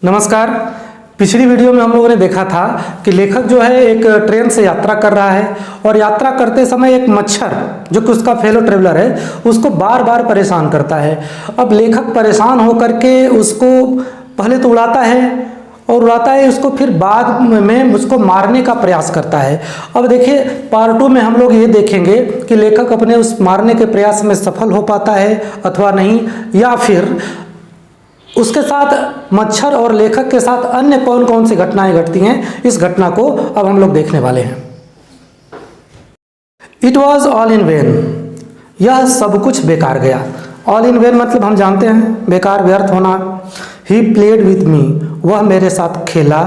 नमस्कार। पिछली वीडियो में हम लोगों ने देखा था कि लेखक जो है एक ट्रेन से यात्रा कर रहा है और यात्रा करते समय एक मच्छर जो कि उसका फेलो ट्रेवलर है उसको बार बार परेशान करता है। अब लेखक परेशान होकर के उसको पहले तो उड़ाता है और उड़ाता है उसको, फिर बाद में उसको मारने का प्रयास करता है। अब देखिए पार्ट 2 में हम लोग ये देखेंगे कि लेखक अपने उस मारने के प्रयास में सफल हो पाता है अथवा नहीं, या फिर उसके साथ मच्छर और लेखक के साथ अन्य कौन कौन सी घटनाएं घटती हैं। इस घटना को अब हम लोग देखने वाले हैं। It was all in when, यह सब कुछ बेकार गया। ऑल इन वेन मतलब हम जानते हैं बेकार, व्यर्थ होना। ही प्लेड विथ मी, वह मेरे साथ खेला।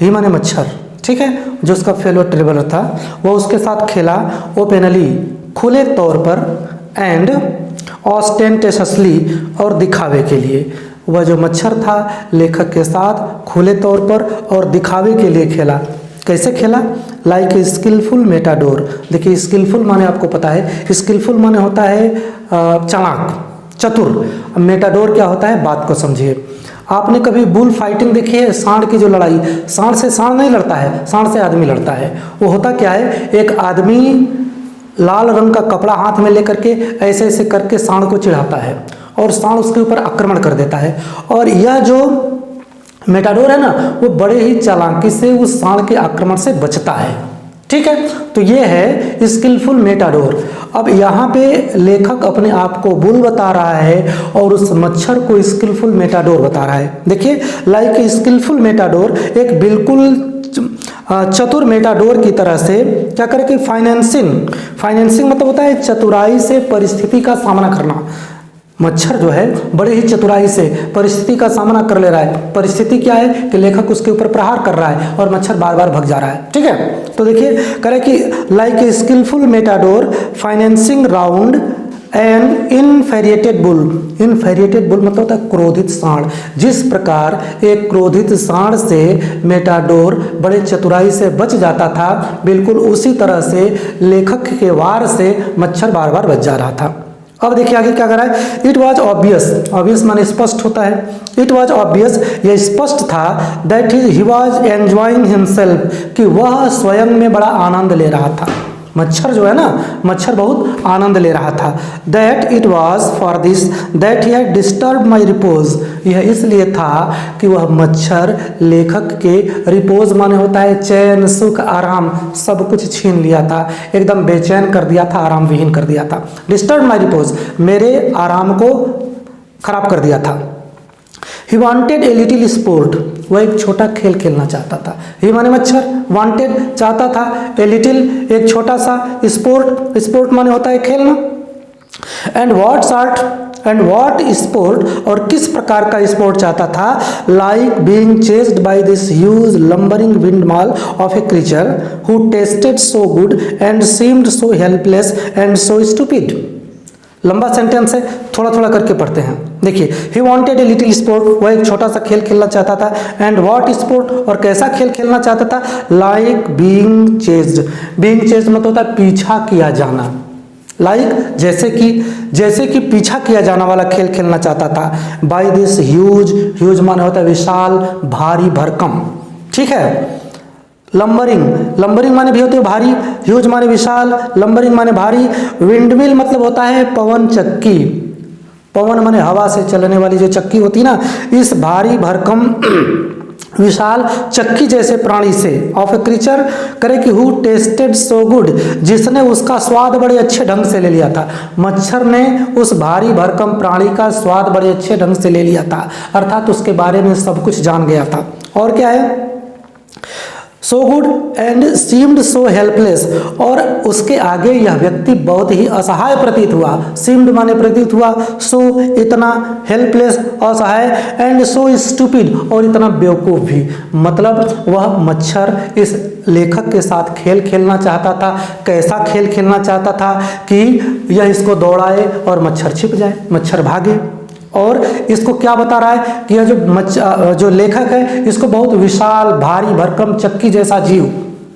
ही माने मच्छर, ठीक है, जो उसका फेलो ट्रेवलर था, वह उसके साथ खेला ओपेनली, खुले तौर पर, एंड ऑस्टेंटेशसली, और दिखावे के लिए। वह जो मच्छर था लेखक के साथ खुले तौर पर और दिखावे के लिए खेला। कैसे खेला? Like a skilful matador. देखिए स्किलफुल माने आपको पता है, स्किलफुल माने होता है चालाक, चतुर। मेटाडोर क्या होता है, बात को समझिए। आपने कभी बुल फाइटिंग देखी है? सांड की जो लड़ाई, सांड से सांड नहीं लड़ता है, सांड से आदमी लड़ता है। वो होता क्या है, एक आदमी लाल रंग का कपड़ा हाथ में लेकर के ऐसे ऐसे करके सांड को चिढ़ाता है और सांड उसके ऊपर आक्रमण कर देता है। और यह जो मेटाडोर है ना, वो बड़े ही चालाकी से उस सांड के आक्रमण से बचता है, ठीक है। तो ये है स्किलफुल मेटाडोर। अब यहाँ पे लेखक अपने आप को बुल बता रहा है और उस मच्छर को स्किलफुल मेटाडोर बता रहा है। देखिए लाइक स्किलफुल मेटाडोर, एक बिल्कुल चतुर मेटाडोर की तरह से क्या करे कि फाइनेंसिंग मतलब होता है चतुराई से परिस्थिति का सामना करना। मच्छर जो है बड़े ही चतुराई से परिस्थिति का सामना कर ले रहा है। परिस्थिति क्या है कि लेखक उसके ऊपर प्रहार कर रहा है और मच्छर बार बार भग जा रहा है, ठीक है। तो देखिए करे कि like a skilful matador financing round an infuriated bull. Infuriated bull मतलब होता है क्रोधित सांड। जिस प्रकार एक क्रोधित सांड से मेटाडोर बड़े चतुराई से बच जाता था, बिल्कुल उसी तरह से लेखक के वार से मच्छर बार बार बच जा रहा था। अब देखिए आगे क्या कर रहा है। इट वॉज ऑब्वियस, ऑब्वियस माने स्पष्ट होता है। इट वॉज ऑब्वियस, यह स्पष्ट था, that he was enjoying himself, कि वह स्वयं में बड़ा आनंद ले रहा था। मच्छर जो है ना, मच्छर बहुत आनंद ले रहा था। That it was for this that he had disturb my repose, यह इसलिए था कि वह मच्छर लेखक के रिपोज माने होता है चैन, सुख, आराम, सब कुछ छीन लिया था, एकदम बेचैन कर दिया था, आराम विहीन कर दिया था। डिस्टर्ब माई रिपोज, मेरे आराम को खराब कर दिया था। ही वॉन्टेड ए लिटिल स्पोर्ट, वह एक छोटा खेल खेलना चाहता था। ही माने मच्छर, वांटेड चाहता था, ए लिटिल एक छोटा सा, स्पोर्ट, स्पोर्ट माने होता है खेलना। एंड व्हाट स्पोर्ट, और किस प्रकार का स्पोर्ट चाहता था? Like being chased by this huge lumbering windmill of a creature who tested so good and seemed so helpless and so stupid. लंबा सेंटेंस है, थोड़ा थोड़ा करके पढ़ते हैं। देखिए he wanted a little sport, वह एक छोटा सा खेल खेलना चाहता था। एंड व्हाट स्पोर्ट, और कैसा खेल खेलना चाहता था? Like being chased, being chased मतलब होता है पीछा किया जाना। लाइक जैसे कि पीछा किया जाना वाला खेल खेलना चाहता था। बाय दिस ह्यूज, ह्यूज माने होता है विशाल, भारी, भरकम, ठीक है। लंबरिंग माने भी होती है भारी, ह्यूज माने विशाल, लंबरिंग माने भारी। विंडमिल मतलब होता है पवन चक्की, पवन माने हवा से चलने वाली जो चक्की होती है ना, इस भारी भरकम विशाल चक्की जैसे प्राणी से, ऑफ ए क्रीचर करे कि हु टेस्टेड सो गुड, जिसने उसका स्वाद बड़े अच्छे ढंग से ले लिया था। मच्छर ने उस भारी भरकम प्राणी का स्वाद बड़े अच्छे ढंग से ले लिया था, अर्थात उसके बारे में सब कुछ जान गया था। और क्या है? सो good and seemed so helpless, और उसके आगे यह व्यक्ति बहुत ही असहाय प्रतीत हुआ। सीम्ड माने प्रतीत हुआ, सो इतना, हेल्पलेस असहाय, एंड सो स्टूपिड और इतना बेवकूफ़ भी। मतलब वह मच्छर इस लेखक के साथ खेल खेलना चाहता था। कैसा खेल खेलना चाहता था कि यह इसको दौड़ाए और मच्छर छिप जाए, मच्छर भागे। और इसको क्या बता रहा है कि यह जो लेखक है इसको बहुत विशाल, भारी भरकम चक्की जैसा जीव,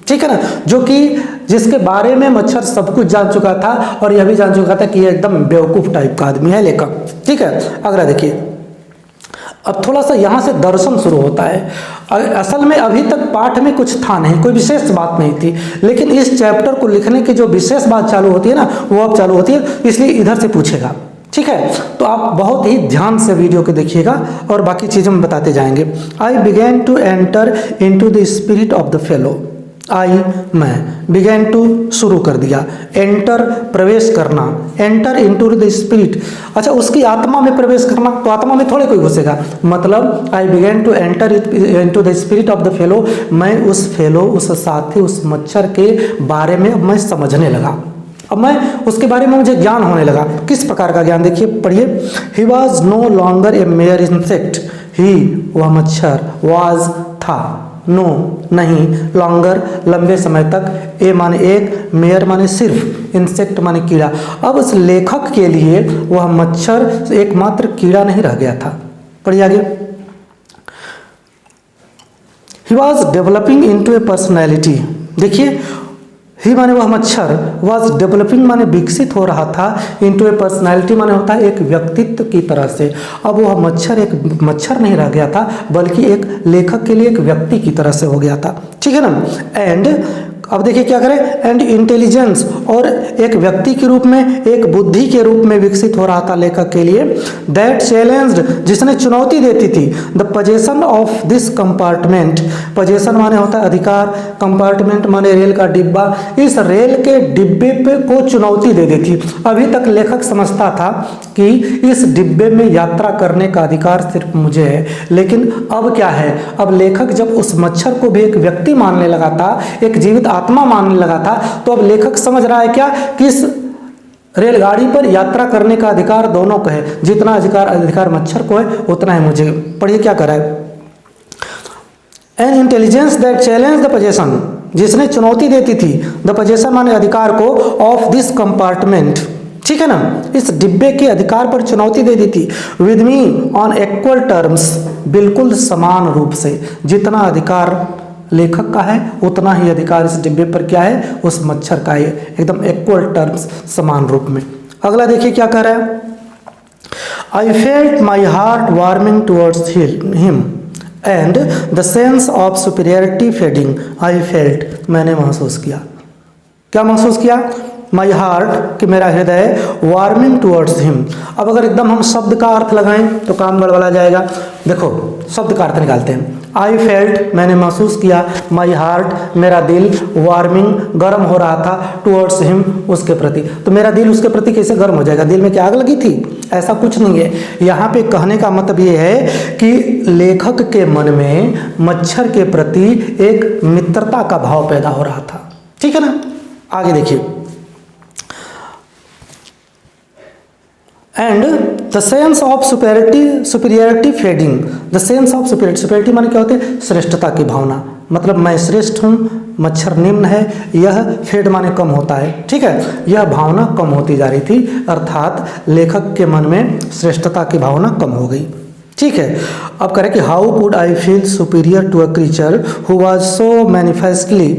ठीक है ना, जो कि जिसके बारे में मच्छर सब कुछ जान चुका था और यह भी जान चुका था कि यह एकदम बेवकूफ टाइप का आदमी है लेखक, ठीक है। अगला देखिए, अब थोड़ा सा यहाँ से दर्शन शुरू होता है। असल में अभी तक पाठ में कुछ था नहीं, कोई विशेष बात नहीं थी, लेकिन इस चैप्टर को लिखने की जो विशेष बात चालू होती है ना, वो अब चालू होती है, इसलिए इधर से पूछेगा। ठीक है, तो आप बहुत ही ध्यान से वीडियो को देखिएगा और बाकी चीज़ें हम बताते जाएंगे। I begin to enter into the spirit of the fellow. I मैं, बिगेन टू शुरू कर दिया, एंटर प्रवेश करना, एंटर इनटू द स्पिरिट, अच्छा उसकी आत्मा में प्रवेश करना, तो आत्मा में थोड़े कोई घुसेगा, मतलब I begin to enter into the spirit of the fellow, मैं उस फेलो, उस साथी, उस मच्छर के बारे में अब मैं समझने लगा, अब मैं उसके बारे में मुझे ज्ञान होने लगा। किस प्रकार का ज्ञान, देखिए पढ़िए। He was no longer a mere insect, he वह मच्छर, वॉज था, नो नहीं, लॉन्गर लंबे समय तक, ए माने एक, मेयर माने सिर्फ, इंसेक्ट माने कीड़ा। अब उस लेखक के लिए वह मच्छर एकमात्र कीड़ा नहीं रह गया था। पढ़िए आगे। He was developing into A personality, देखिए ही माने वह मच्छर, वॉज डेवलपिंग माने विकसित हो रहा था, इनटू ए पर्सनैलिटी माने होता है एक व्यक्तित्व की तरह से। अब वह मच्छर एक मच्छर नहीं रह गया था, बल्कि एक लेखक के लिए एक व्यक्ति की तरह से हो गया था। ठीक है ना। एंड अब देखिए क्या करें, एंड इंटेलिजेंस, और एक व्यक्ति के रूप में, एक बुद्धि के रूप में विकसित हो रहा था लेखक के लिए। दैट चैलेंज्ड, जिसने चुनौती देती थी, the possession of this compartment, possession माने होता है अधिकार, कंपार्टमेंट माने रेल का डिब्बा, इस रेल के डिब्बे पे को चुनौती दे देती। अभी तक लेखक समझता था कि इस डिब्बे में यात्रा करने का अधिकार सिर्फ मुझे है, लेकिन अब क्या है, अब लेखक जब उस मच्छर को भी एक व्यक्ति मानने लगा था, एक जीवित आत्मा मानने लगा था, तो अब लेखक समझ रहा है क्या कि इस रेलगाड़ी पर यात्रा करने का अधिकार दोनों को है, जितना अधिकार मच्छर को है उतना ही मुझे। पढ़िए क्या कर रहा है। N intelligence that challenge the possession, जिसने चुनौती देती थी, द पोजेशन माने अधिकार को, ऑफ दिस कंपार्टमेंट, ठीक है ना, इस डिब्बे के अधिकार पर चुनौती दे दी थी। With me on equal terms, बिल्कुल समान रूप से, जितना अधिकार लेखक का है उतना ही अधिकार इस डिब्बे पर क्या है, उस मच्छर का है, एकदम इक्वल टर्म्स, समान रूप में। अगला देखिए क्या कह रहा है। I felt my heart warming towards him and the sense of superiority fading. I felt, मैंने महसूस किया, क्या महसूस किया, माई हार्ट, कि मेरा हृदय, वार्मिंग टुवर्ड्स हिम। अब अगर एकदम हम शब्द का अर्थ लगाएं तो काम गड़बड़ा जाएगा। देखो शब्द का अर्थ निकालते हैं। आई फेल्ट, मैंने महसूस किया, माई हार्ट, मेरा दिल, वार्मिंग, गर्म हो रहा था, टुवर्ड्स हिम, उसके प्रति। तो मेरा दिल उसके प्रति कैसे गर्म हो जाएगा, दिल में क्या आग लगी थी, ऐसा कुछ नहीं है। यहाँ पे कहने का मतलब ये है कि लेखक के मन में मच्छर के प्रति एक मित्रता का भाव पैदा हो रहा था। ठीक है ना। आगे देखिए। And the sense of superiority fading, the sense of superiority माने क्या होते हैं, श्रेष्ठता की भावना, मतलब मैं श्रेष्ठ हूँ, मच्छर निम्न है, यह फेड माने कम होता है। ठीक है, यह भावना कम होती जा रही थी, अर्थात लेखक के मन में श्रेष्ठता की भावना कम हो गई। ठीक है, अब करें कि how could I feel superior to a creature who was so manifestly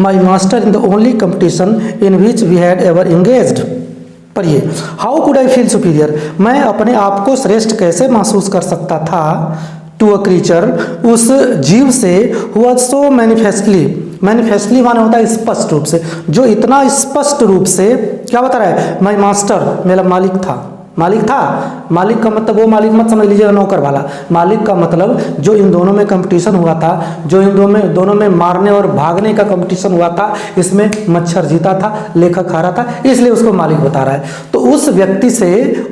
my master in the only competition in which we had ever engaged. पढ़िए। How could I feel superior, मैं अपने आप को श्रेष्ठ कैसे महसूस कर सकता था, टू अ क्रीचर, उस जीव से, who was so manifestly, manifestly माने होता है स्पष्ट रूप से, जो इतना स्पष्ट रूप से क्या बता रहा है, माई मास्टर, मेरा मालिक था, मालिक था, मालिक का मतलब वो मालिक मत समझ लीजिएगा नौकर वाला, मालिक का मतलब जो इन दोनों में कंपटीशन हुआ था, जो इन दोनों में मारने और भागने का कंपटीशन हुआ था, इसमें मच्छर जीता था, लेखक हारा था, इसलिए उसको मालिक बता रहा है। तो उस व्यक्ति से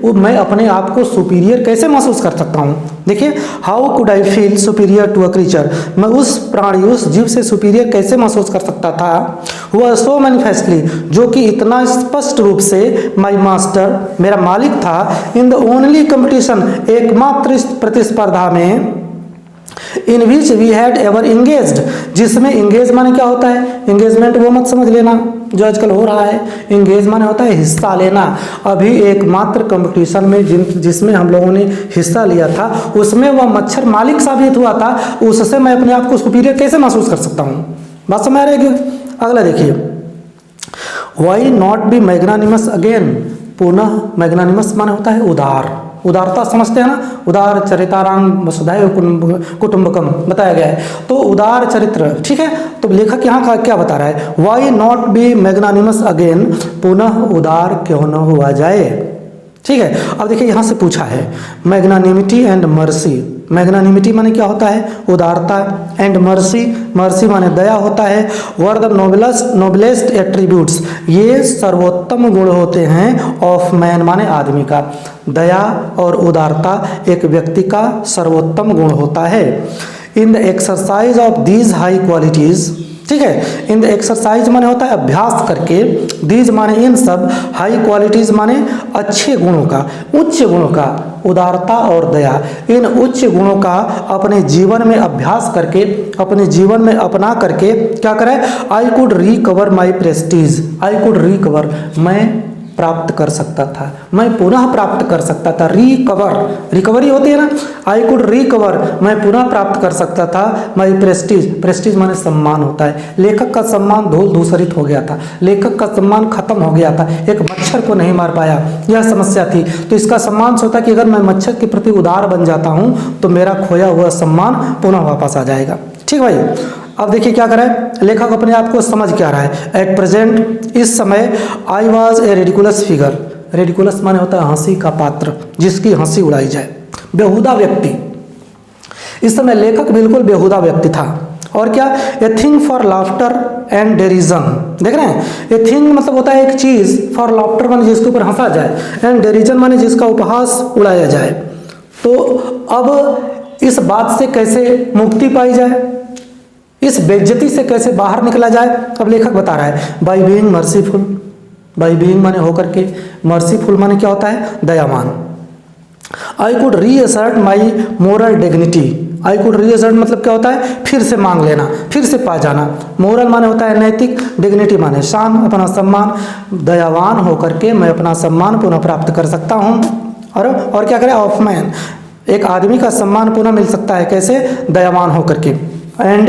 मैं अपने आप को सुपीरियर कैसे महसूस कर सकता हूँ। देखिए, how could I feel superior to a creature, मैं उस प्राणी, उस जीव से सुपीरियर कैसे महसूस कर सकता था, हुआ सो मैनिफेस्टली, जो कि इतना स्पष्ट रूप से माई मास्टर, मेरा मालिक था, इन द ओनली कंपटीशन, एकमात्र प्रतिस्पर्धा में, in which we had ever engaged, जिसमें इंगेज माने क्या होता है, इंगेजमेंट वो मत समझ लेना जो आजकल हो रहा है, इंगेज माने होता है हिस्सा लेना। अभी एकमात्र कंपटीशन में जिसमें हम लोगों ने हिस्सा लिया था, उसमें वह मच्छर मालिक साबित हुआ था, उससे मैं अपने आप को सुपीरियर कैसे महसूस कर सकता हूँ। बात समझ आ रही है। अगला देखिए। Why not be magnanimous again, पुनः मैग्नानिमस माने होता है उदार, उदारता समझते हैं ना, उदार चरिताराम वसुधैव कुटुंबकम बताया गया है, तो उदार चरित्र, ठीक है। तो लेखक यहाँ का क्या बता रहा है, why not be magnanimous again, पुनः उदार क्यों न हुआ जाए, ठीक है। अब देखिए यहाँ से पूछा है मैग्नानिमिटी एंड मर्सी, मैग्नानिमिटी माने क्या होता है, उदारता, एंड मर्सी, मर्सी माने दया होता है। वर द नोबलेस्ट एट्रीब्यूट्स, ये सर्वोत्तम गुण होते हैं ऑफ मैन माने आदमी का, दया और उदारता एक व्यक्ति का सर्वोत्तम गुण होता है। In the exercise of these high qualities, ठीक है, इन द एक्सरसाइज माने होता है अभ्यास करके, दीज माने इन सब, हाई क्वालिटीज माने अच्छे गुणों का, उच्च गुणों का, उदारता और दया, इन उच्च गुणों का अपने जीवन में अभ्यास करके, अपने जीवन में अपना करके क्या करें, I could recover my Prestige, I could recover, मैं प्राप्त कर सकता था, मैं पुनः प्राप्त कर सकता था, रिकवर, रिकवरी होती है ना, आई कुड रिकवर, मैं पुनः प्राप्त कर सकता था, माई प्रेस्टीज, प्रेस्टीज माने सम्मान होता है, लेखक का सम्मान धूल धूसरित हो गया था, लेखक का सम्मान खत्म हो गया था, एक मच्छर को नहीं मार पाया, यह समस्या थी, तो इसका सम्मान सोचा कि अगर मैं मच्छर के प्रति उदार बन जाता हूँ तो मेरा खोया हुआ सम्मान पुनः वापस आ जाएगा, ठीक भाई। अब देखिए क्या करें, लेखक अपने आप को समझ क्या रहा है, एट प्रेजेंट, इस समय, I was a ridiculous figure, ridiculous माने होता है हंसी का पात्र, जिसकी हंसी उड़ाई जाए, बेहुदा व्यक्ति, इस समय लेखक बिल्कुल बेहुदा व्यक्ति था। और क्या, a thing for laughter and derision, देख रहे हैं, ए थिंग मतलब होता है एक चीज, फॉर लाफ्टर माने जिसके ऊपर हंसा जाए, एंड डेरिजन माने जिसका उपहास उड़ाया जाए। तो अब इस बात से कैसे मुक्ति पाई जाए, इस बेइज्जती से कैसे बाहर निकला जाए, अब लेखक बता रहा है, by being merciful, by being माने होकर के, मर्सीफुल माने क्या होता है, दयावान। I could reassert my moral dignity, I could reassert मतलब क्या होता है, फिर से मांग लेना, फिर से पा जाना, मोरल माने होता है नैतिक, डिग्निटी माने शान, अपना सम्मान, दयावान होकर के मैं अपना सम्मान पुनः प्राप्त कर सकता हूँ। और क्या करें, ऑफ मैन, एक आदमी का सम्मान पुनः मिल सकता है, कैसे, दयावान होकर के। And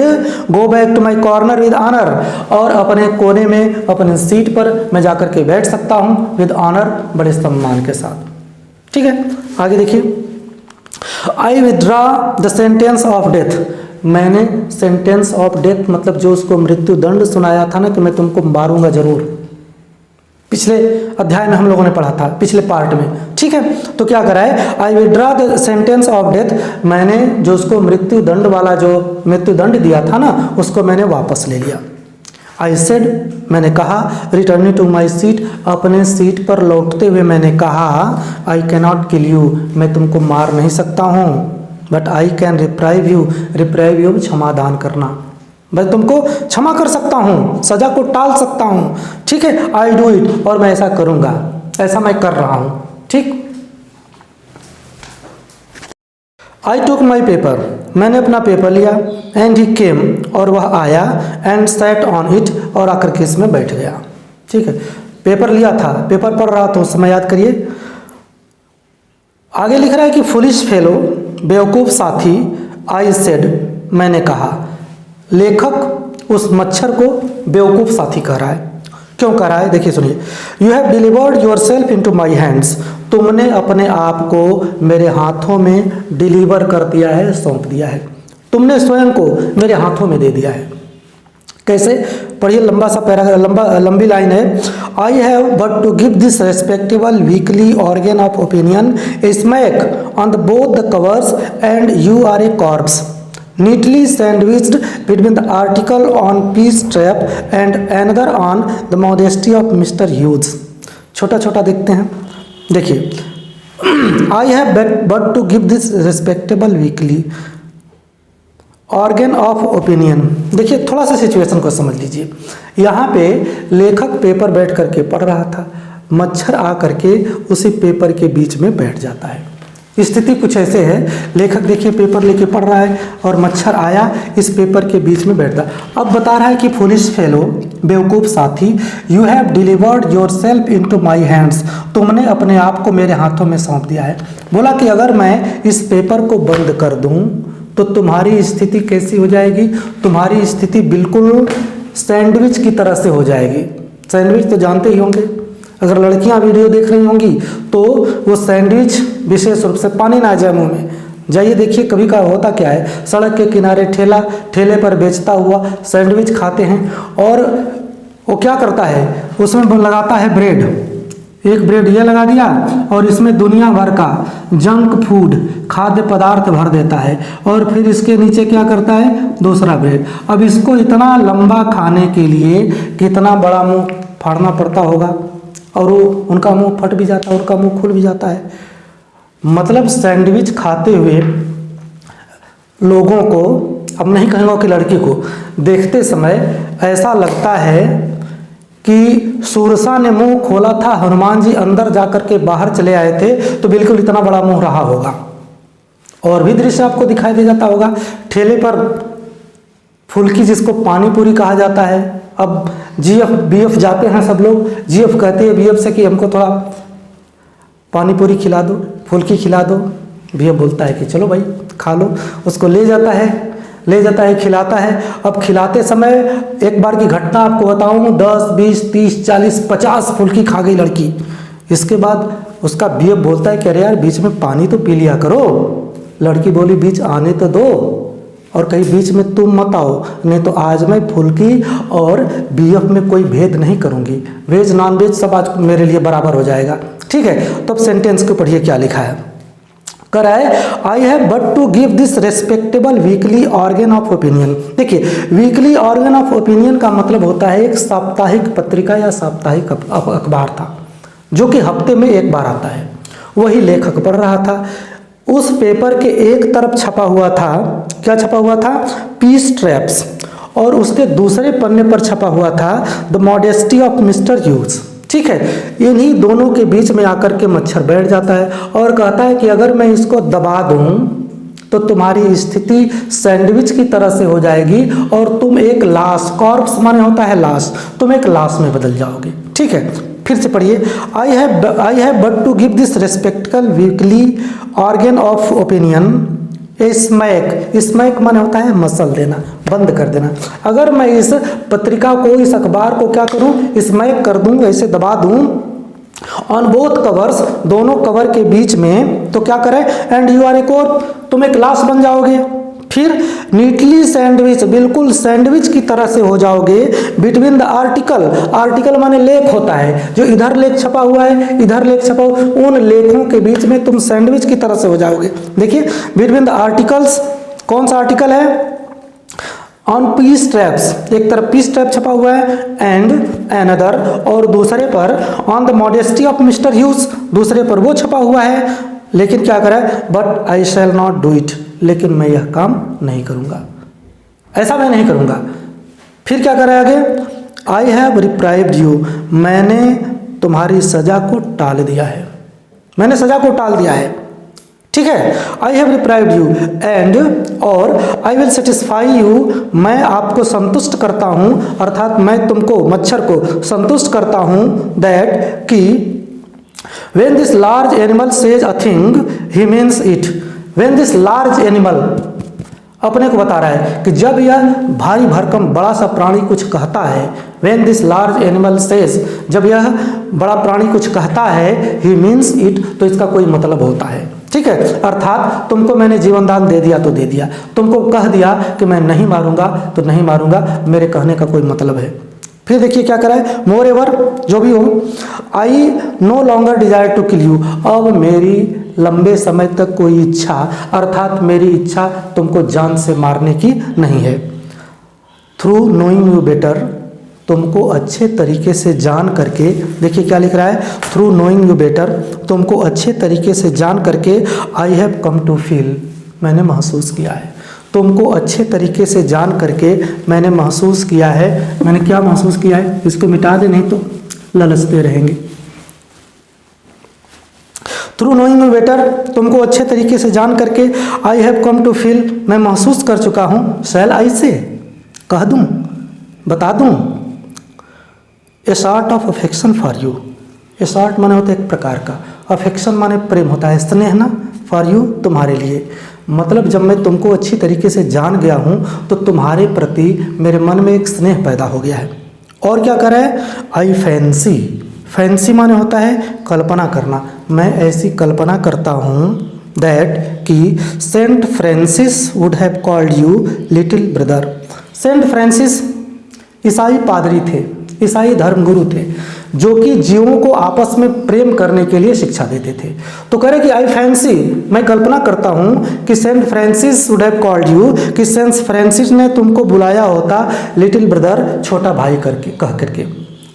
go back to my corner with honour, और अपने कोने में, अपने सीट पर मैं जाकर के बैठ सकता हूँ विद ऑनर, बड़े सम्मान के साथ, ठीक है। आगे देखिए, I withdraw the sentence of death, मैंने सेंटेंस ऑफ डेथ मतलब जो उसको मृत्यु दंड सुनाया था ना कि मैं तुमको मारूंगा जरूर, पिछले अध्याय में हम लोगों ने पढ़ा था, पिछले पार्ट में, ठीक है। तो क्या करा है, I withdraw the sentence of death, मैंने जो उसको मृत्यु दंड वाला जो मृत्यु दंड दिया था ना उसको मैंने वापस ले लिया। आई सेड, मैंने कहा, रिटर्निंग टू माई सीट, अपने सीट पर लौटते हुए मैंने कहा, I can not kill you, मैं तुमको मार नहीं सकता हूँ, but I can reprieve you, reprieve you क्षमादान करना, मैं तुमको क्षमा कर सकता हूँ, सजा को टाल सकता हूँ, ठीक है। आई डू इट, और मैं ऐसा करूँगा, ऐसा मैं कर रहा हूँ, ठीक। आई टुक माई पेपर, मैंने अपना पेपर लिया, एंड ही केम, और वह आया, एंड सैट ऑन इट, और आकर के इसमें बैठ गया, ठीक है। पेपर लिया था, पेपर पढ़ रहा था उस समय, याद करिए। आगे लिख रहा है कि फुलिश फेलो, बेवकूफ़ साथी, आई सेड, मैंने कहा। लेखक उस मच्छर को बेवकूफ़ साथी कह रहा है, क्यों कह रहा है, देखिए सुनिए। You have delivered yourself into my hands, तुमने अपने आप को मेरे हाथों में डिलीवर कर दिया है, सौंप दिया है, तुमने स्वयं को मेरे हाथों में दे दिया है। कैसे, पढ़िए, लंबा सा पैराग्राफ, लंबी लाइन है। I have but to give this respectable weekly organ of opinion a smack on the both the covers, and you are a corpse neatly sandwiched between the article on peace trap and another on the modesty of Mr. Hughes। छोटा छोटा देखते हैं, देखिए। I have but to give this respectable weekly organ of opinion, देखिए थोड़ा सा situation को समझ लीजिए। यहाँ पे लेखक पेपर बैठ करके पढ़ रहा था, मच्छर आ करके उसी पेपर के बीच में बैठ जाता है। स्थिति कुछ ऐसे है, लेखक देखिए पेपर लेके पढ़ रहा है और मच्छर आया इस पेपर के बीच में बैठता। अब बता रहा है कि फुलिश फेलो, बेवकूफ़ साथी, you have delivered yourself into my hands, तुमने अपने आप को मेरे हाथों में सौंप दिया है। बोला कि अगर मैं इस पेपर को बंद कर दूं तो तुम्हारी स्थिति कैसी हो जाएगी, तुम्हारी स्थिति बिल्कुल सैंडविच की तरह से हो जाएगी। सैंडविच तो जानते ही होंगे, अगर लड़कियां वीडियो देख रही होंगी तो वो सैंडविच, विशेष रूप से पानी ना जाए मुंह में, जाइए देखिए कभी का होता क्या है, सड़क के किनारे ठेले पर बेचता हुआ सैंडविच खाते हैं और वो क्या करता है, उसमें लगाता है ब्रेड, एक ब्रेड ये लगा दिया और इसमें दुनिया भर का जंक फूड, खाद्य पदार्थ भर देता है और फिर इसके नीचे क्या करता है, दूसरा ब्रेड। अब इसको इतना लंबा खाने के लिए कितना बड़ा मुंह फाड़ना पड़ता होगा, और वो उनका मुंह फट भी जाता है, उनका मुंह खुल भी जाता है। मतलब सैंडविच खाते हुए लोगों को, अब नहीं कहूँगा कि लड़की को, देखते समय ऐसा लगता है कि सुरसा ने मुंह खोला था, हनुमान जी अंदर जाकर के बाहर चले आए थे, तो बिल्कुल इतना बड़ा मुंह रहा होगा। और भी दृश्य आपको दिखाई दे जाता होगा, ठेले पर फुल्की, जिसको पानी पूरी कहा जाता है। अब जीएफ बीएफ जाते हैं सब लोग, जीएफ कहते हैं बीएफ से कि हमको थोड़ा पानी पूरी खिला दो, फुल्की खिला दो। बीएफ बोलता है कि चलो भाई खा लो, उसको ले जाता है, खिलाता है। अब खिलाते समय एक बार की घटना आपको बताऊं, 10, 20, 30, 40, 50 फुल्की खा गई लड़की। इसके बाद उसका बीएफ बोलता है कि अरे यार बीच में पानी तो पी लिया करो। लड़की बोली बीच आने तो दो, और कहीं बीच में तुम मत आओ, नहीं तो आज मैं फुल्की और बीएफ में कोई भेद नहीं करूंगी, वेज नॉन वेज सब आज मेरे लिए बराबर हो जाएगा। ठीक है, तो अब सेंटेंस को पढ़िए क्या लिखा है। करा है, I have but to give this respectable weekly organ of opinion. देखिए, वीकली ऑर्गन ऑफ ओपिनियन का मतलब होता है एक साप्ताहिक पत्रिका या साप्ताहिक अखबार था, जो कि हफ्ते में एक बार आता है। वही लेखक पढ़ रहा था, उस पेपर के एक तरफ छपा हुआ था, क्या छपा हुआ था, पीस ट्रैप्स, और उसके दूसरे पन्ने पर छपा हुआ था the modesty of mister huge. ठीक है, इन्हीं दोनों के बीच में आकर के मच्छर बैठ जाता है और कहता है कि अगर मैं इसको दबा दूं तो तुम्हारी स्थिति सैंडविच की तरह से हो जाएगी और तुम एक लाश, कॉर्प्स माने होता है लाश, तुम एक लाश में बदल जाओगे। ठीक है, फिर से पढ़िए, I have but to give this respectable weekly organ of opinion a smack माने होता है मसल देना, बंद कर देना। अगर मैं इस पत्रिका को, इस अखबार को क्या करूं, स्मैक कर दूं, ऐसे दबा दूं ऑन बोथ कवर्स, दोनों कवर के बीच में, तो क्या करें, and you are a corp, तुम एक लाश बन जाओगे। फिर नीटली सैंडविच, बिल्कुल सैंडविच की तरह से हो जाओगे बिटवीन द आर्टिकल माने लेख होता है, जो इधर लेख छपा हुआ है, इधर लेख छपा हुआ, उन लेखों के बीच में तुम सैंडविच की तरह से हो जाओगे। देखिए, बिटवीन द आर्टिकल्स, कौन सा आर्टिकल है, ऑन पीस ट्रैप्स, एक तरफ पीस ट्रैप छपा हुआ है, एंड अनदर, और दूसरे पर on the modesty of mister huge, दूसरे पर वो छपा हुआ है। लेकिन क्या करा है, but I shall not do it, लेकिन मैं यह काम नहीं करूंगा, ऐसा मैं नहीं करूंगा। फिर क्या करा आगे, आई हैव रिप्राइव्ड यू, मैंने तुम्हारी सजा को टाल दिया है, मैंने सजा को टाल दिया है। ठीक है, आई हैव रिप्राइव्ड यू एंड, और आई विल सेटिस्फाई यू, मैं आपको संतुष्ट करता हूं, अर्थात मैं तुमको, मच्छर को संतुष्ट करता हूं, दैट कि when this large animal says a thing he means it, when this large animal, अपने को बता रहा है कि जब यह भारी भरकम बड़ा सा प्राणी कुछ कहता है, when this large animal says, जब यह बड़ा प्राणी कुछ कहता है, he means it, तो इसका कोई मतलब होता है। ठीक है, अर्थात तुमको मैंने जीवन दान दे दिया तो दे दिया, तुमको कह दिया कि मैं नहीं मारूंगा तो नहीं मारूंगा, मेरे कहने का कोई मतलब है। फिर देखिए क्या करा है, मोर एवर, जो भी हो, I no longer desire to kill you, अब मेरी लंबे समय तक कोई इच्छा, अर्थात मेरी इच्छा तुमको जान से मारने की नहीं है। थ्रू नोइंग यू बेटर, तुमको अच्छे तरीके से जान करके, देखिए क्या लिख रहा है, थ्रू नोइंग यू बेटर, तुमको अच्छे तरीके से जान करके, I have come to feel, मैंने महसूस किया है, तुमको अच्छे तरीके से जान करके मैंने महसूस किया है। मैंने क्या महसूस किया है, इसको मिटा दे नहीं तो ललचते रहेंगे। थ्रू नोइंग यू बेटर, तुमको अच्छे तरीके से जान करके, I have come to feel, मैं महसूस कर चुका हूँ, शैल आई से, कह दूँ, बता दूँ, a sort of affection for you, a sort माने होता है एक प्रकार का, अफेक्शन माने प्रेम होता है, स्नेह ना, फॉर यू तुम्हारे लिए, मतलब जब मैं तुमको अच्छी तरीके से जान गया हूँ तो तुम्हारे प्रति मेरे मन में एक स्नेह पैदा हो गया है। और क्या कर रहा है, आई फैंसी, फैंसी माने होता है कल्पना करना, मैं ऐसी कल्पना करता हूँ दैट कि saint Francis would have called you little brother. Saint Francis ईसाई पादरी थे, ईसाई धर्मगुरु थे, जो कि जीवों को आपस में प्रेम करने के लिए शिक्षा देते थे। तो कह रहे कि आई फैंसी, मैं कल्पना करता हूँ कि saint Francis would have called you, कि सेंट फ्रांसिस ने तुमको बुलाया होता लिटिल ब्रदर, छोटा भाई करके कह करके।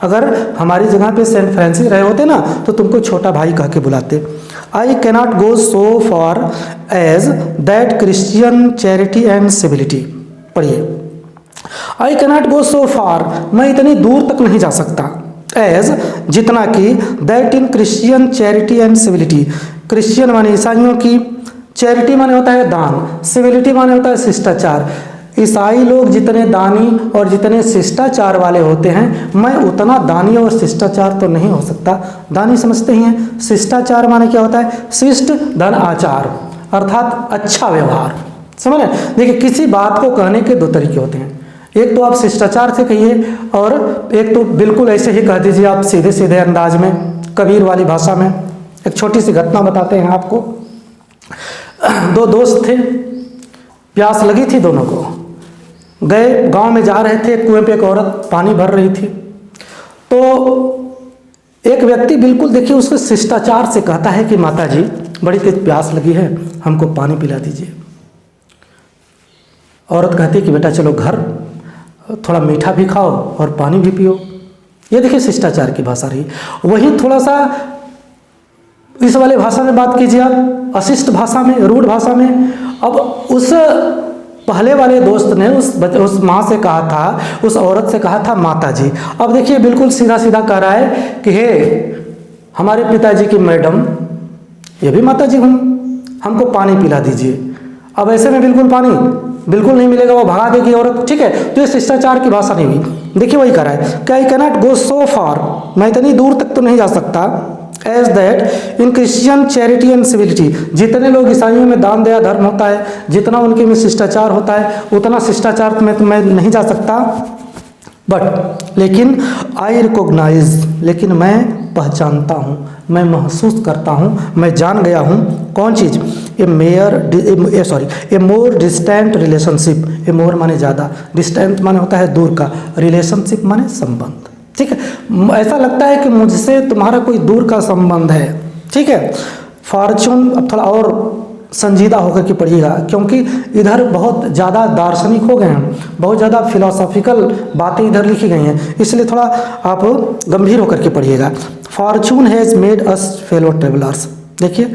अगर हमारी जगह पे सेंट फ्रांसिस रहे होते ना तो तुमको छोटा भाई कह के बुलाते। I cannot go so far as that Christian charity and civility. पढ़िए, आई कैनॉट गो सो फार, मैं इतनी दूर तक नहीं जा सकता, एज जितना कि that in Christian charity and civility. Christian माने ईसाइयों की, चैरिटी माने होता है दान, सिविलिटी माने होता है शिष्टाचार। ईसाई लोग जितने दानी और जितने शिष्टाचार वाले होते हैं, मैं उतना दानी और शिष्टाचार तो नहीं हो सकता। दानी समझते ही हैं, शिष्टाचार माने क्या होता है, शिष्ट धन आचार, अर्थात अच्छा व्यवहार। समझ रहे? देखिए, किसी बात को कहने के दो तरीके होते हैं, एक तो आप शिष्टाचार से कहिए और एक तो बिल्कुल ऐसे ही कह दीजिए आप सीधे सीधे अंदाज में, कबीर वाली भाषा में। एक छोटी सी घटना बताते हैं आपको। दो दोस्त थे, प्यास लगी थी दोनों को, गए गांव में जा रहे थे, कुएं पे एक औरत पानी भर रही थी। तो एक व्यक्ति बिल्कुल देखिए उसके शिष्टाचार से कहता है कि माता जी बड़ी तेज प्यास लगी है, हमको पानी पिला दीजिए। औरत कहती है कि बेटा चलो घर, थोड़ा मीठा भी खाओ और पानी भी पियो। ये देखिए शिष्टाचार की भाषा रही। वहीं थोड़ा सा इस वाले भाषा में बात कीजिए आप, अशिष्ट भाषा में, रूढ़ भाषा में। अब उस पहले वाले दोस्त ने उस माँ से कहा था, उस औरत से कहा था माता जी। अब देखिए बिल्कुल सीधा सीधा कह रहा है कि हे हमारे पिताजी की मैडम, ये भी माता जी हूँ, हमको पानी पिला दीजिए। अब ऐसे में बिल्कुल पानी बिल्कुल नहीं मिलेगा, वो भगा देगी औरत। ठीक है, तो ये शिष्टाचार की भाषा नहीं हुई। देखिए वही कह रहा है कि आई कैनॉट गो सो फार, मैं इतनी दूर तक तो नहीं जा सकता, as that in Christian charity and civility. जितने लोग ईसाइयों में दान दया धर्म होता है, जितना उनके में शिष्टाचार होता है, उतना शिष्टाचार में तो मैं नहीं जा सकता। बट लेकिन आई रिकॉग्नाइज, लेकिन मैं पहचानता हूँ, मैं महसूस करता हूँ, मैं जान गया हूँ कौन चीज़, ए मोर डिस्टेंट रिलेशनशिप। ए मोर माने ज़्यादा, डिस्टेंट माने होता है दूर का, रिलेशनशिप माने संबंध। ठीक है, ऐसा लगता है कि मुझसे तुम्हारा कोई दूर का संबंध है। ठीक है, फॉर्चून अब थोड़ा और संजीदा होकर के पढ़िएगा, क्योंकि इधर बहुत ज़्यादा दार्शनिक हो गए हैं, बहुत ज़्यादा फिलोसॉफिकल बातें इधर लिखी गई हैं, इसलिए थोड़ा आप गंभीर होकर के पढ़िएगा। Fortune has made us fellow travellers. देखिए,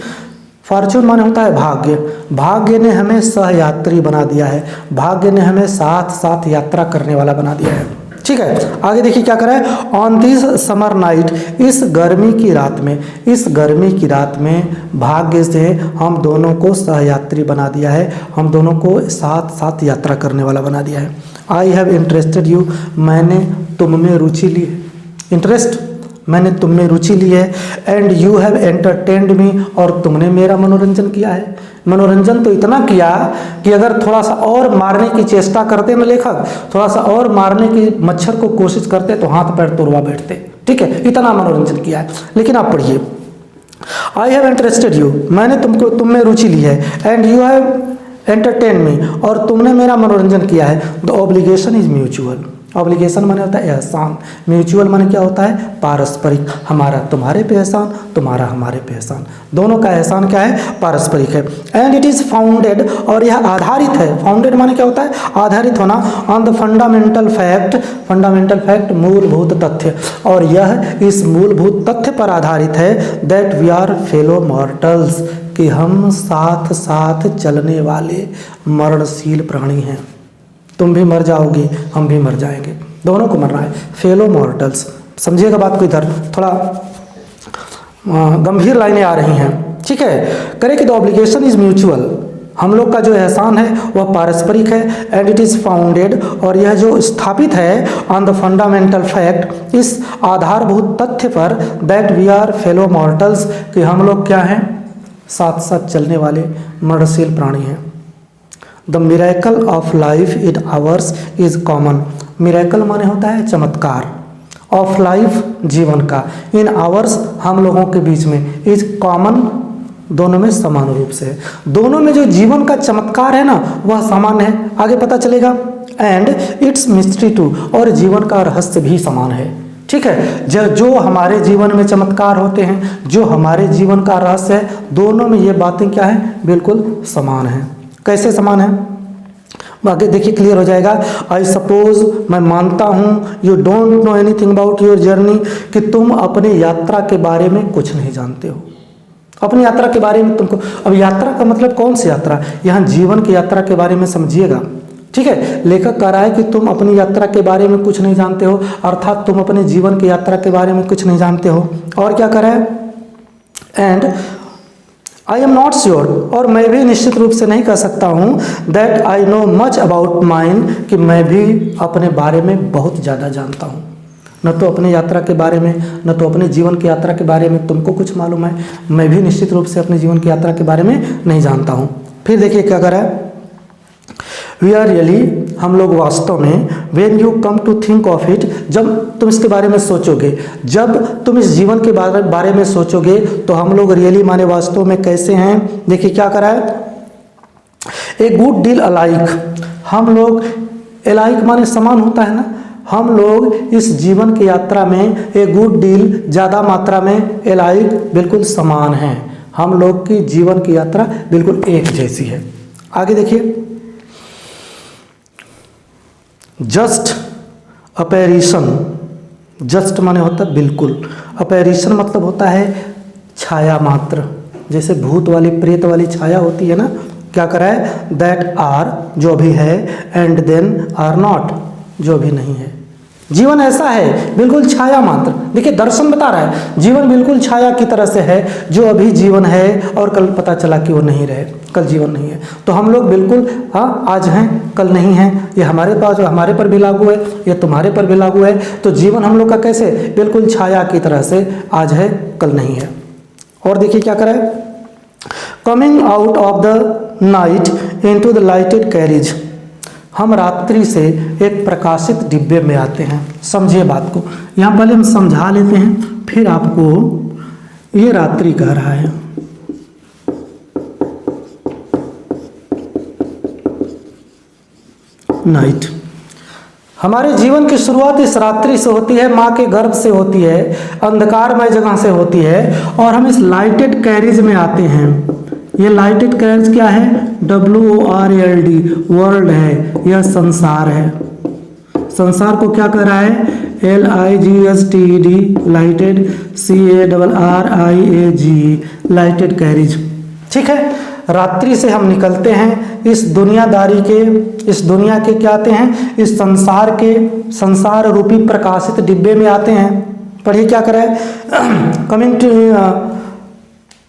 फॉर्चून माने होता है भाग्य, भाग्य ने हमें सहयात्री बना दिया है, भाग्य ने हमें साथ साथ यात्रा करने वाला बना दिया है। ठीक है, आगे देखिए क्या करा है, ऑन दिस समर नाइट, इस गर्मी की रात में, इस गर्मी की रात में भाग्य से हम दोनों को सहयात्री बना दिया है, हम दोनों को साथ साथ यात्रा करने वाला बना दिया है। आई हैव इंटरेस्टेड यू, मैंने तुम में रुचि ली, इंटरेस्ट मैंने तुम में रुचि ली है। एंड यू हैव एंटरटेन्ड मी, और तुमने मेरा मनोरंजन किया है। मनोरंजन तो इतना किया कि अगर थोड़ा सा और मारने की चेष्टा करते ना लेखक, थोड़ा सा और मारने की मच्छर को कोशिश करते तो हाथ पैर तोड़वा बैठते। ठीक है, इतना मनोरंजन किया है। लेकिन आप पढ़िए, आई हैव इंटरेस्टेड यू, मैंने तुम में रुचि ली है। And you have entertain me, और तुमने मेरा मनोरंजन किया है। The obligation is mutual. Obligation माने होता है एहसान, म्यूचुअल माने क्या होता है, पारस्परिक। हमारा तुम्हारे पे एहसान, तुम्हारा हमारे पे एहसान, दोनों का एहसान क्या है, पारस्परिक है। एंड इट इज़ फाउंडेड, और यह आधारित है, फाउंडेड माने क्या होता है, आधारित होना, on the fundamental fact, fundamental fact मूलभूत तथ्य, और यह इस मूलभूत तथ्य पर आधारित है that we are fellow mortals, कि हम साथ साथ चलने वाले मरणशील प्राणी हैं। तुम भी मर जाओगे, हम भी मर जाएंगे, दोनों को मरना है, फेलो मॉर्टल्स। समझिएगा बात को, इधर थोड़ा गंभीर लाइनें आ रही हैं। ठीक है, करें कि द ऑब्लिगेशन इज म्यूचुअल, हम लोग का जो एहसान है वह पारस्परिक है। एंड इट इज़ फाउंडेड, और यह जो स्थापित है ऑन द फंडामेंटल फैक्ट, इस आधारभूत तथ्य पर, that we are fellow mortals, कि हम लोग क्या हैं, साथ साथ चलने वाले मरणशील प्राणी हैं। The miracle of life in hours is common. Miracle माने होता है चमत्कार, ऑफ लाइफ, जीवन का, इन आवर्स, हम लोगों के बीच में, इज कॉमन, दोनों में समान रूप से है। दोनों में जो जीवन का चमत्कार है ना वह समान है, आगे पता चलेगा। एंड इट्स मिस्ट्री टू, और जीवन का रहस्य भी समान है। ठीक है, जो हमारे जीवन में चमत्कार होते हैं, जो हमारे जीवन का रहस्य है, दोनों में ये बातें क्या है, बिल्कुल समान है। कैसे समान है, आगे देखिए क्लियर हो जाएगा। आई सपोज, मैं मानता हूँ, you don't know anything about your journey, कि तुम अपनी यात्रा के बारे में कुछ नहीं जानते हो। अपनी यात्रा के बारे में तुमको, अब यात्रा का मतलब कौन सी यात्रा, यहाँ जीवन की यात्रा के बारे में समझिएगा। ठीक है, लेखक कह रहा है कि तुम अपनी यात्रा के बारे में कुछ नहीं जानते हो, अर्थात तुम अपने जीवन की यात्रा के बारे में कुछ नहीं जानते हो। और क्या कह रहा है, and I am not sure, और मैं भी निश्चित रूप से नहीं कह सकता हूँ, that I know much about mind, कि मैं भी अपने बारे में बहुत ज़्यादा जानता हूँ। न तो अपनी यात्रा के बारे में, न तो अपने जीवन की यात्रा के बारे में तुमको कुछ मालूम है, मैं भी निश्चित रूप से अपने जीवन की यात्रा के बारे में नहीं जानता हूँ। फिर देखिए क्या कर रहा है, वी आर रियली, हम लोग वास्तव में, when you come to think of it, जब तुम इसके बारे में सोचोगे, जब तुम इस जीवन के बारे में सोचोगे, तो हम लोग रियली माने वास्तव में कैसे हैं। देखिए क्या करा है, ए गुड डील अलाइक, हम लोग, अलाइक माने समान होता है ना, हम लोग इस जीवन की यात्रा में ए गुड डील, ज़्यादा मात्रा में, अलाइक बिल्कुल समान हैं। हम लोग की जीवन की यात्रा बिल्कुल एक जैसी है। आगे देखिए, जस्ट अपैरिशन, जस्ट माने होता है बिल्कुल, अपैरिशन मतलब होता है छाया मात्र, जैसे भूत वाली, प्रेत वाली छाया होती है ना, क्या करा है, दैट आर, जो भी है, एंड देन आर नॉट, जो भी नहीं है। जीवन ऐसा है, बिल्कुल छाया मात्र। देखिए दर्शन बता रहा है, जीवन बिल्कुल छाया की तरह से है, जो अभी जीवन है और कल पता चला कि वो नहीं रहे, कल जीवन नहीं है। तो हम लोग बिल्कुल, हाँ, आज हैं कल नहीं हैं, ये हमारे पास, हमारे पर भी लागू है, ये तुम्हारे पर भी लागू है। तो जीवन हम लोग का कैसे, बिल्कुल छाया की तरह से, आज है कल नहीं है। और देखिए क्या करें, coming out of the night into the lighted carriage, हम रात्रि से एक प्रकाशित डिब्बे में आते हैं। समझिए बात को, यहाँ पहले हम समझा लेते हैं, फिर आपको, ये रात्रि कह रहा है, नाइट। हमारे जीवन की शुरुआत इस रात्रि से होती है, माँ के गर्भ से होती है, अंधकारमय जगह से होती है, और हम इस लाइटेड कैरिज में आते हैं। ये लाइटेड कैरिज क्या है, WORLD, वर्ल्ड है, यह संसार है। संसार को क्या कर रहा है, LIGHTED, lighted, CARRIAG, lighted carriage. ठीक है, रात्रि से हम निकलते हैं, इस दुनियादारी के, इस दुनिया के क्या आते हैं, इस संसार के, संसार रूपी प्रकाशित डिब्बे में आते हैं। पढ़िए क्या करें,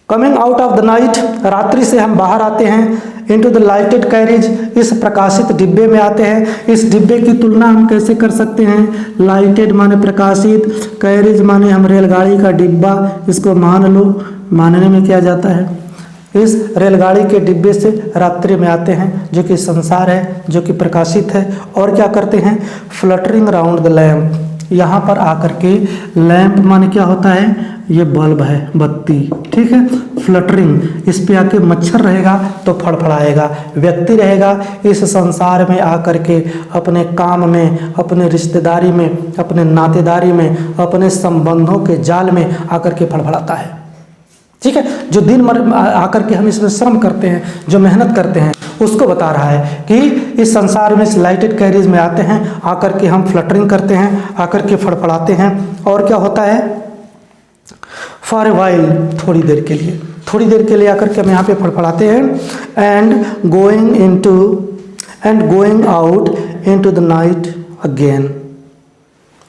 coming out of the night, रात्रि से हम बाहर आते हैं, इनटू द लाइटेड कैरिज, इस प्रकाशित डिब्बे में आते हैं। इस डिब्बे की तुलना हम कैसे कर सकते हैं, लाइटेड माने प्रकाशित, कैरिज माने हम रेलगाड़ी का डिब्बा, इसको मान लो, मानने में क्या जाता है, इस रेलगाड़ी के डिब्बे से रात्रि में आते हैं, जो कि संसार है, जो कि प्रकाशित है। और क्या करते हैं, फ्लटरिंग राउंड द लैम्प, यहाँ पर आकर के, लैंप माने क्या होता है, ये बल्ब है, बत्ती। ठीक है, फ्लटरिंग, इस पे आके मच्छर रहेगा तो फड़फड़ाएगा, व्यक्ति रहेगा इस संसार में आकर के अपने काम में, अपने रिश्तेदारी में, अपने नातेदारी में, अपने संबंधों के जाल में आकर के फड़फड़ाता है। ठीक है, जो दिन भर आकर के हम इसमें श्रम करते हैं, जो मेहनत करते हैं, उसको बता रहा है कि इस संसार में, इस लाइटेड कैरिज में आते हैं, आकर के हम फ्लटरिंग करते हैं, आकर के फड़फड़ाते हैं। और क्या होता है, फॉर ए वाइल, थोड़ी देर के लिए, थोड़ी देर के लिए आकर के हम यहाँ पे फड़फड़ाते हैं। And going out into the night again,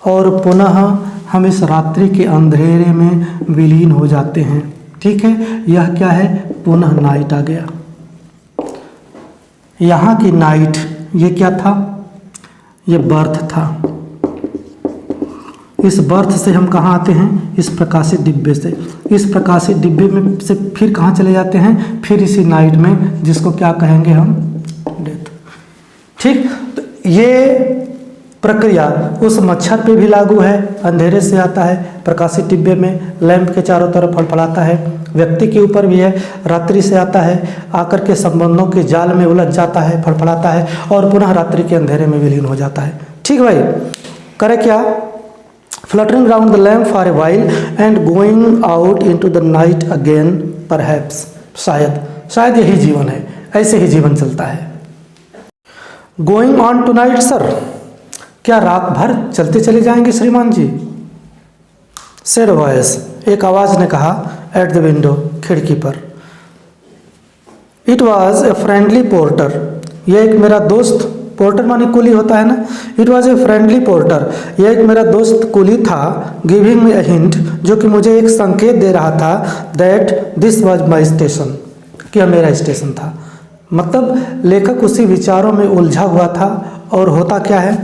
और पुनः हम इस रात्रि के अंधेरे में विलीन हो जाते हैं। ठीक है, यह क्या है, पुनः नाइट आ गया। यहाँ की नाइट, ये क्या था, ये बर्थ था। इस बर्थ से हम कहाँ आते हैं, इस प्रकाशित डिब्बे से। इस प्रकाशित डिब्बे में से फिर कहाँ चले जाते हैं, फिर इसी नाइट में, जिसको क्या कहेंगे हम, डेथ। ठीक, तो ये प्रक्रिया उस मच्छर पे भी लागू है, अंधेरे से आता है, प्रकाशित डिब्बे में लैंप के चारों तरफ फड़फड़ाता है। व्यक्ति के ऊपर भी है, रात्रि से आता है, आकर के संबंधों के जाल में उलझ जाता है, फड़फड़ाता है और पुनः रात्रि के अंधेरे में विलीन हो जाता है। ठीक भाई, करे क्या? Fluttering round the lamp for a while and going out into the night again perhaps. शायद यही जीवन है, ऐसे ही जीवन चलता है। Going on tonight sir, क्या रात भर चलते चले जाएंगे श्रीमान जी? सेड वॉइस, एक आवाज ने कहा, एट द विंडो, खिड़की पर। It was a friendly porter, यह एक मेरा दोस्त, पोर्टर माने कुली होता है ना। It was a friendly porter, यह एक मेरा दोस्त कुली था। गिविंग मी ए हिंट, जो कि मुझे एक संकेत दे रहा था, that this was my station, कि यह मेरा स्टेशन था। मतलब लेखक उसी विचारों में उलझा हुआ था। और होता क्या है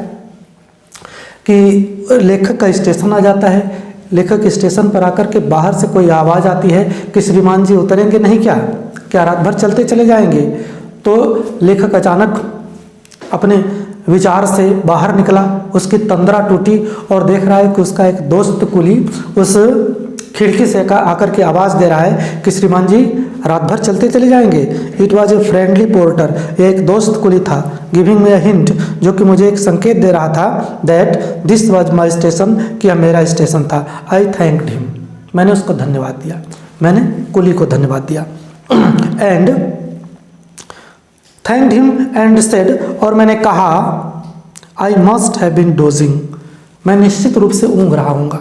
कि लेखक का स्टेशन आ जाता है, लेखक स्टेशन पर आकर के बाहर से कोई आवाज़ आती है कि श्रीमान जी उतरेंगे नहीं क्या रात भर चलते चले जाएंगे? तो लेखक अचानक अपने विचार से बाहर निकला, उसकी तंद्रा टूटी और देख रहा है कि उसका एक दोस्त कुली उस खिड़की से आकर के आवाज़ दे रहा है कि श्रीमान जी रात भर चलते चले जाएंगे। It was a friendly porter, यह एक दोस्त कुली था। गिविंग मी अ हिंट, जो कि मुझे एक संकेत दे रहा था, that this was my station, कि यह मेरा स्टेशन था। आई थैंक्ड हिम, मैंने उसको धन्यवाद दिया, मैंने कुली को धन्यवाद दिया। And thanked him and said, और मैंने कहा, I must have been dozing, मैं निश्चित रूप से ऊँघ रहा हूँगा।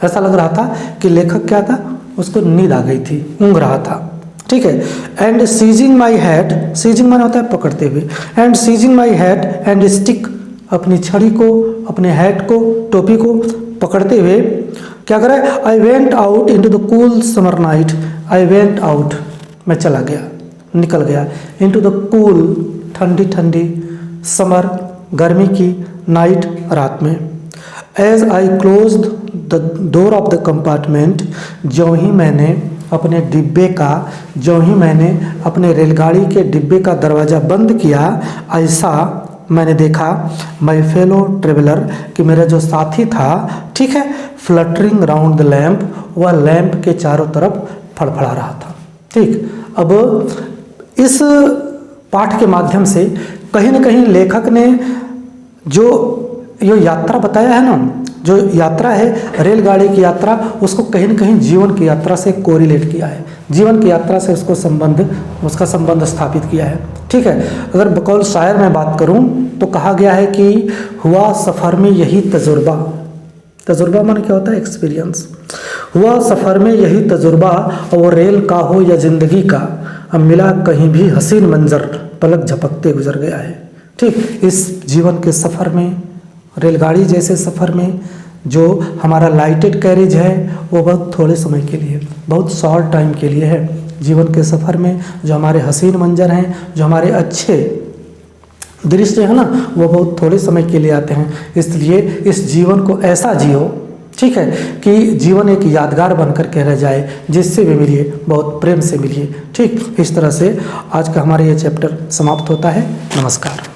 ऐसा लग रहा था कि लेखक क्या था, उसको नींद आ गई थी, ऊँघ रहा था। ठीक है। And seizing my hat, seizing माने होता है पकड़ते हुए, and seizing my hat and stick, अपनी छड़ी को, अपने हैट को, टोपी को पकड़ते हुए क्या करे, I went out into the cool summer night, I went out, मैं चला गया, निकल गया, इनटू द कूल, ठंडी ठंडी, समर, गर्मी की, नाइट, रात में। As I close the door of the compartment, जो ही मैंने अपने डिब्बे का, जो ही मैंने अपने रेलगाड़ी के डिब्बे का दरवाज़ा बंद किया, ऐसा मैंने देखा, माई फेलो ट्रेवलर, कि मेरा जो साथी था, ठीक है, फ्लटरिंग राउंड द लैम्प, वह लैम्प के चारों तरफ फड़फड़ा रहा था। ठीक, अब इस पाठ के माध्यम से कहीं न कहीं लेखक ने जो ये यात्रा बताया है ना, जो यात्रा है रेलगाड़ी की यात्रा, उसको कहीं न कहीं जीवन की यात्रा से कोरिलेट किया है, जीवन की यात्रा से उसका संबंध स्थापित किया है। ठीक है। अगर बकौल शायर में बात करूं तो कहा गया है कि हुआ सफ़र में यही तजुर्बा, तजुर्बा माने क्या होता है, एक्सपीरियंस। हुआ सफ़र में यही तजुर्बा, और रेल का हो या ज़िंदगी का, अब मिला कहीं भी हसीन मंजर, पलक झपकते गुजर गया है। ठीक, इस जीवन के सफ़र में, रेलगाड़ी जैसे सफ़र में, जो हमारा लाइटेड कैरेज है वो बहुत थोड़े समय के लिए, बहुत शॉर्ट टाइम के लिए है। जीवन के सफ़र में जो हमारे हसीन मंजर हैं, जो हमारे अच्छे दृश्य है ना, वो बहुत थोड़े समय के लिए आते हैं। इसलिए इस जीवन को ऐसा जियो, ठीक है, कि जीवन एक यादगार बनकर के रह जाए, जिससे भी मिलिए बहुत प्रेम से मिलिए। ठीक, इस तरह से आज का हमारा ये चैप्टर समाप्त होता है। नमस्कार।